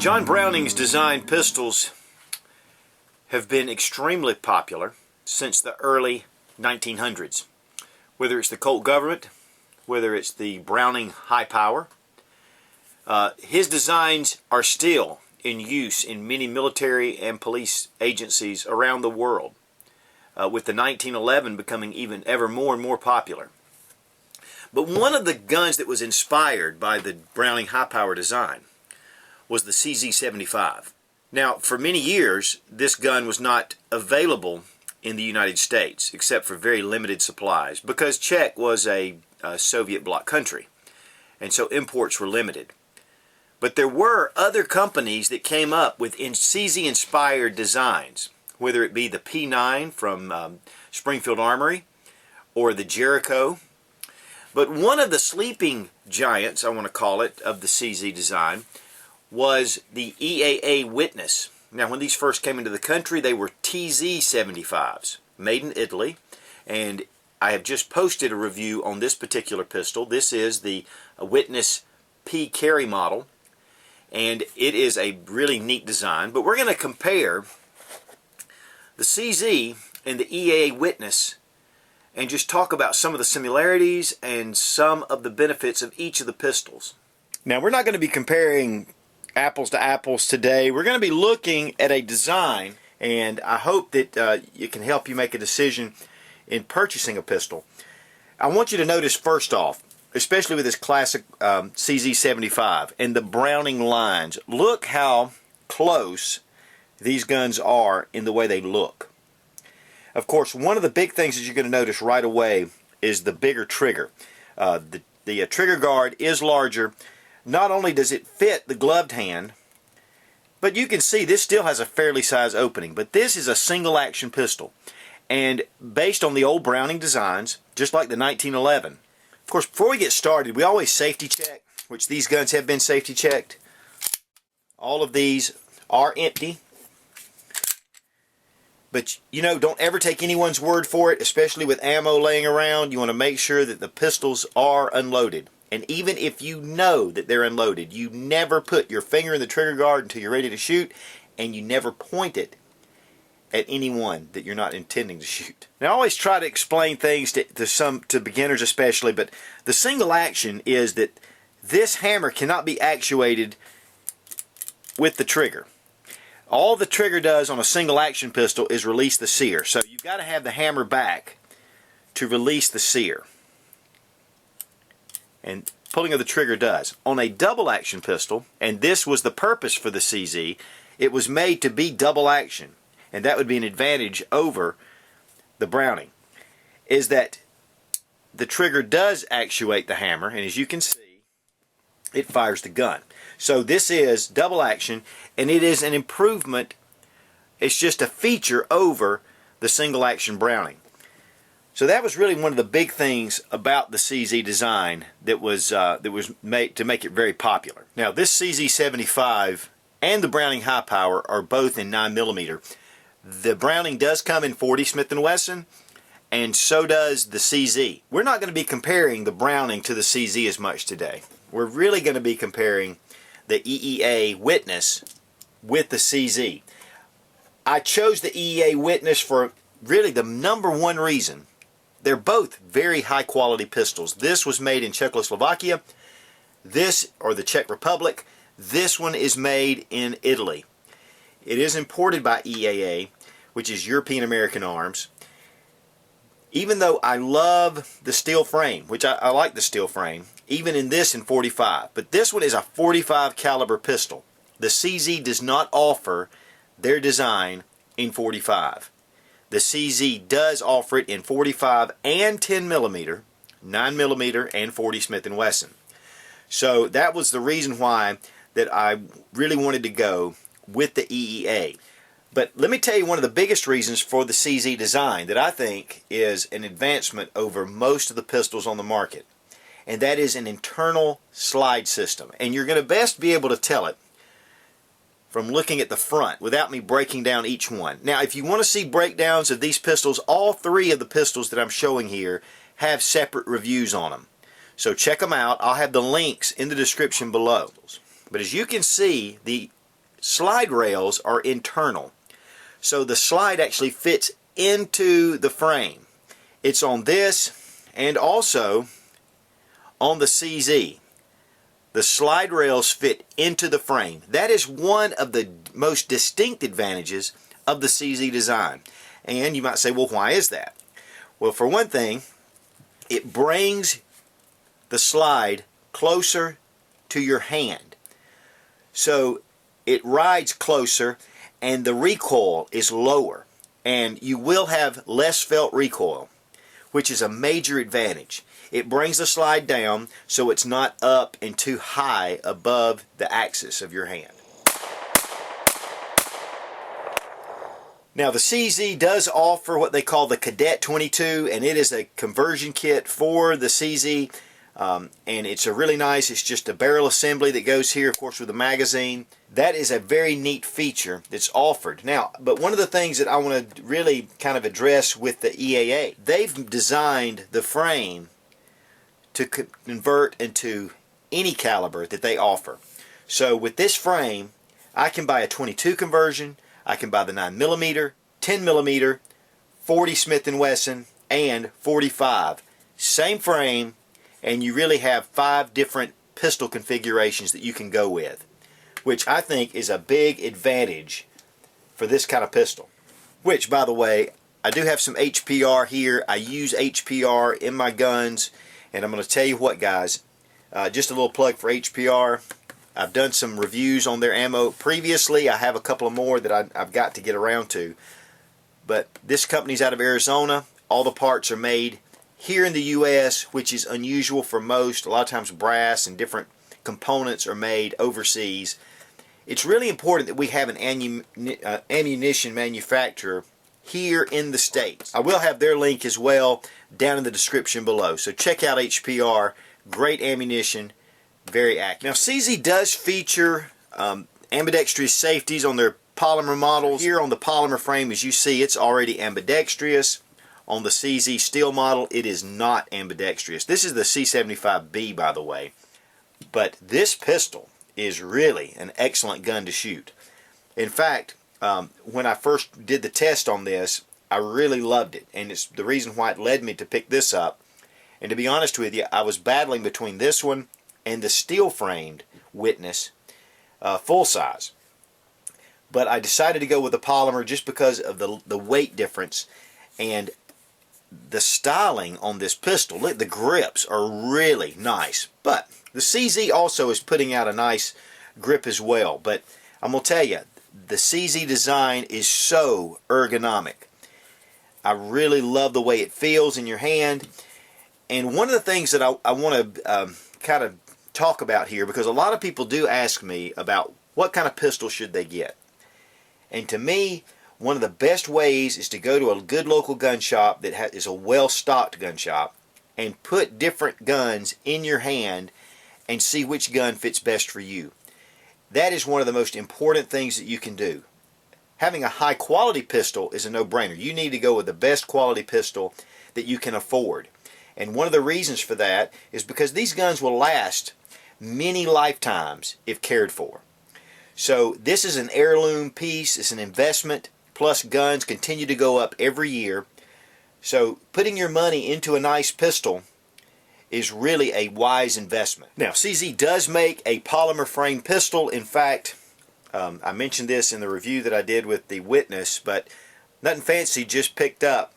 John Browning's designed pistols have been extremely popular since the early 1900s. Whether it's the Colt Government, whether it's the Browning High Power, his designs are still in use in many military and police agencies around the world, with the 1911 becoming even ever more and more popular. But one of the guns that was inspired by the Browning High Power design was the CZ75. Now, for many years, this gun was not available in the United States, except for very limited supplies, because Czech was a Soviet bloc country, and so imports were limited. But there were other companies that came up with CZ-inspired designs, whether it be the P9 from Springfield Armory or the Jericho. But one of the sleeping giants, I want to call it, of the CZ design was the EAA Witness. Now, when these first came into the country, they were TZ75s, made in Italy, and I have just posted a review on this particular pistol. This is the Witness P carry model, and it is a really neat design. But we're going to compare the CZ and the EAA Witness and just talk about some of the similarities and some of the benefits of each of the pistols. Now, we're not going to be comparing apples to apples today. We're going to be looking at a design, and I hope that it can help you make a decision in purchasing a pistol. I want you to notice first off, especially with this classic CZ75 and the Browning lines, look how close these guns are in the way they look. Of course, one of the big things that you're going to notice right away is the bigger trigger. The trigger guard is larger. Not only does it fit the gloved hand, but you can see this still has a fairly sized opening. But this is a single action pistol, and based on the old Browning designs, just like the 1911. Of course, before we get started, we always safety check, which these guns have been safety checked. All of these are empty. But, you know, don't ever take anyone's word for it, especially with ammo laying around. You want to make sure that the pistols are unloaded. And even if you know that they're unloaded, you never put your finger in the trigger guard until you're ready to shoot, and you never point it at anyone that you're not intending to shoot. Now, I always try to explain things to beginners especially, but the single action is that this hammer cannot be actuated with the trigger. All the trigger does on a single action pistol is release the sear. So you've got to have the hammer back to release the sear. And pulling of the trigger does. On a double action pistol, and this was the purpose for the CZ, it was made to be double action. And that would be an advantage over the Browning, is that the trigger does actuate the hammer, and as you can see, it fires the gun. So this is double action, and it is an improvement. It's just a feature over the single action Browning. So that was really one of the big things about the CZ design that was made to make it very popular. Now, this CZ75 and the Browning High Power are both in 9mm. The Browning does come in 40 Smith & Wesson, and so does the CZ. We're not going to be comparing the Browning to the CZ as much today. We're really going to be comparing the EAA Witness with the CZ. I chose the EAA Witness for really the number one reason. They're both very high quality pistols. This was made in Czechoslovakia, or the Czech Republic. This one is made in Italy. It is imported by EAA, which is European American Arms. Even though I love the steel frame, which I like the steel frame, even in this in 45, but this one is a 45 caliber pistol. The CZ does not offer their design in 45. The CZ does offer it in 45 and 10mm, 9mm, and 40 Smith & Wesson. So that was the reason why that I really wanted to go with the EAA. But let me tell you one of the biggest reasons for the CZ design that I think is an advancement over most of the pistols on the market. And that is an internal slide system. And you're going to best be able to tell it from looking at the front without me breaking down each one. Now, if you want to see breakdowns of these pistols, all three of the pistols that I'm showing here have separate reviews on them. So check them out. I'll have the links in the description below. But as you can see, the slide rails are internal. So the slide actually fits into the frame. It's on this and also on the CZ. The slide rails fit into the frame. That is one of the most distinct advantages of the CZ design. And you might say, well, why is that? Well, for one thing, it brings the slide closer to your hand. So it rides closer and the recoil is lower. And you will have less felt recoil, which is a major advantage. It brings the slide down so it's not up and too high above the axis of your hand. Now the CZ does offer what they call the Cadet 22, and it is a conversion kit for the CZ, and it's a really nice, it's just a barrel assembly that goes here, of course, with the magazine. That is a very neat feature that's offered. Now, but one of the things that I want to really kind of address with the EAA, they've designed the frame to convert into any caliber that they offer. So with this frame, I can buy a 22 conversion, I can buy the 9mm, 10mm, 40 Smith & Wesson, and 45. Same frame, and you really have 5 different pistol configurations that you can go with, which I think is a big advantage for this kind of pistol. Which, by the way, I do have some HPR here. I use HPR in my guns, and I'm going to tell you what, guys, just a little plug for HPR. I've done some reviews on their ammo previously. I have a couple of more that I've got to get around to. But this company's out of Arizona. All the parts are made here in the U.S., which is unusual for most. A lot of times brass and different components are made overseas. It's really important that we have an ammunition manufacturer here in the States. I will have their link as well down in the description below. So check out HPR. Great ammunition. Very accurate. Now CZ does feature ambidextrous safeties on their polymer models. Here on the polymer frame, as you see, it's already ambidextrous. On the CZ steel model, it is not ambidextrous. This is the C75B, by the way. But this pistol is really an excellent gun to shoot. In fact, when I first did the test on this, I really loved it, and it's the reason why it led me to pick this up. And to be honest with you, I was battling between this one and the steel-framed Witness full size. But I decided to go with the polymer just because of the weight difference and the styling on this pistol. Look, the grips are really nice. But the CZ also is putting out a nice grip as well. But I'm going to tell you, the CZ design is so ergonomic. I really love the way it feels in your hand. And one of the things that I want to kind of talk about here, because a lot of people do ask me about what kind of pistol should they get. And to me, one of the best ways is to go to a good local gun shop that is a well-stocked gun shop and put different guns in your hand and see which gun fits best for you. That is one of the most important things that you can do. Having a high-quality pistol is a no-brainer. You need to go with the best quality pistol that you can afford. And one of the reasons for that is because these guns will last many lifetimes if cared for. So this is an heirloom piece. It's an investment. Plus guns continue to go up every year. So putting your money into a nice pistol is really a wise investment. Now CZ does make a polymer frame pistol. In fact, I mentioned this in the review that I did with the Witness, but Nothing Fancy just picked up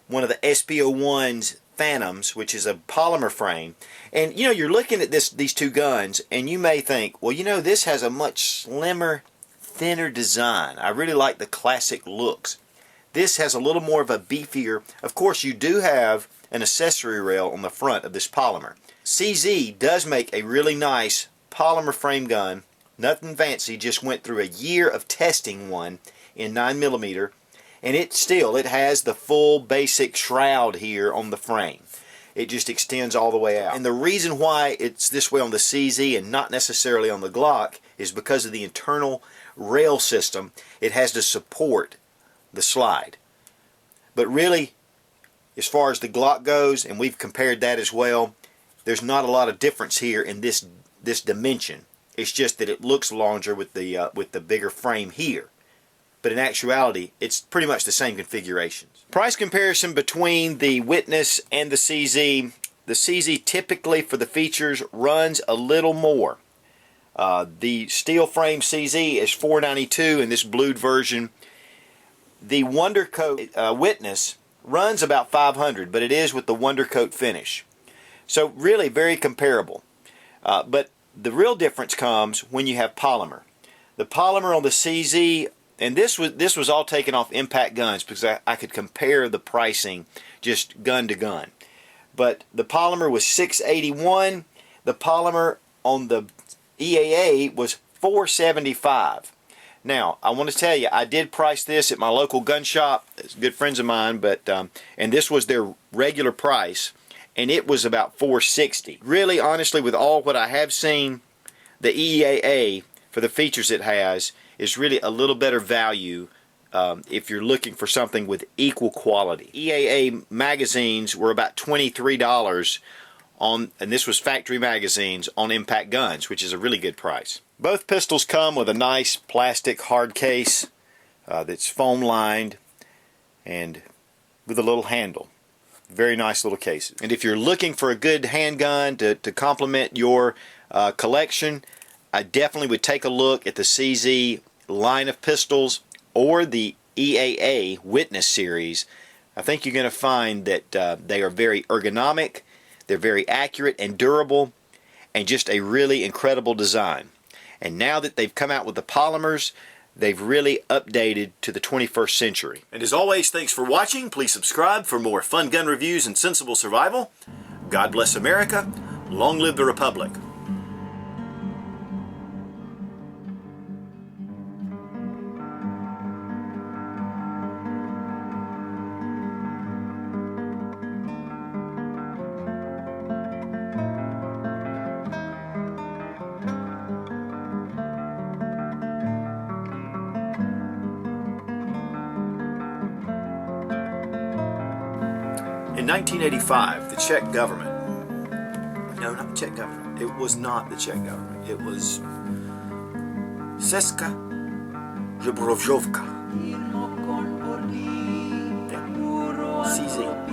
one of the SB01's Phantoms, which is a polymer frame. And you know, you're looking at these two guns and you may think, well, you know, this has a much slimmer, thinner design. I really like the classic looks. This has a little more of a beefier. Of course, you do have an accessory rail on the front of this polymer. CZ does make a really nice polymer frame gun. Nothing Fancy just went through a year of testing one in 9mm, and it has the full basic shroud here on the frame. It just extends all the way out. And the reason why it's this way on the CZ and not necessarily on the Glock is because of the internal rail system. It has to support the slide. But really, as far as the Glock goes, and we've compared that as well, there's not a lot of difference here in this dimension. It's just that it looks larger with the bigger frame here. But in actuality, it's pretty much the same configurations. Price comparison between the Witness and the CZ. The CZ typically for the features runs a little more. The steel frame CZ is $492 in this blued version. The Wondercoat Witness runs about $500, but it is with the Wondercoat finish. So really very comparable. But the real difference comes when you have polymer. The polymer on the CZ, and this was all taken off Impact Guns because I could compare the pricing just gun to gun. But the polymer was $681. The polymer on the EAA was $475. Now, I want to tell you, I did price this at my local gun shop. It's good friends of mine, but and this was their regular price, and it was about $460. Really, honestly, with all what I have seen, the EAA, for the features it has, is really a little better value if you're looking for something with equal quality. EAA magazines were about $23 on, and this was factory magazines on Impact Guns, which is a really good price. Both pistols come with a nice plastic hard case that's foam lined and with a little handle. Very nice little cases. And if you're looking for a good handgun to complement your collection, I definitely would take a look at the CZ line of pistols or the EAA Witness series. I think you're going to find that they are very ergonomic, they're very accurate and durable, and just a really incredible design. And now that they've come out with the polymers, they've really updated to the 21st century. And as always, thanks for watching. Please subscribe for more fun gun reviews and sensible survival. God bless America. Long live the Republic. In 1985, the Czech government, no, not the Czech government, it was not the Czech government, it was Česká Republika. Yeah. CZ.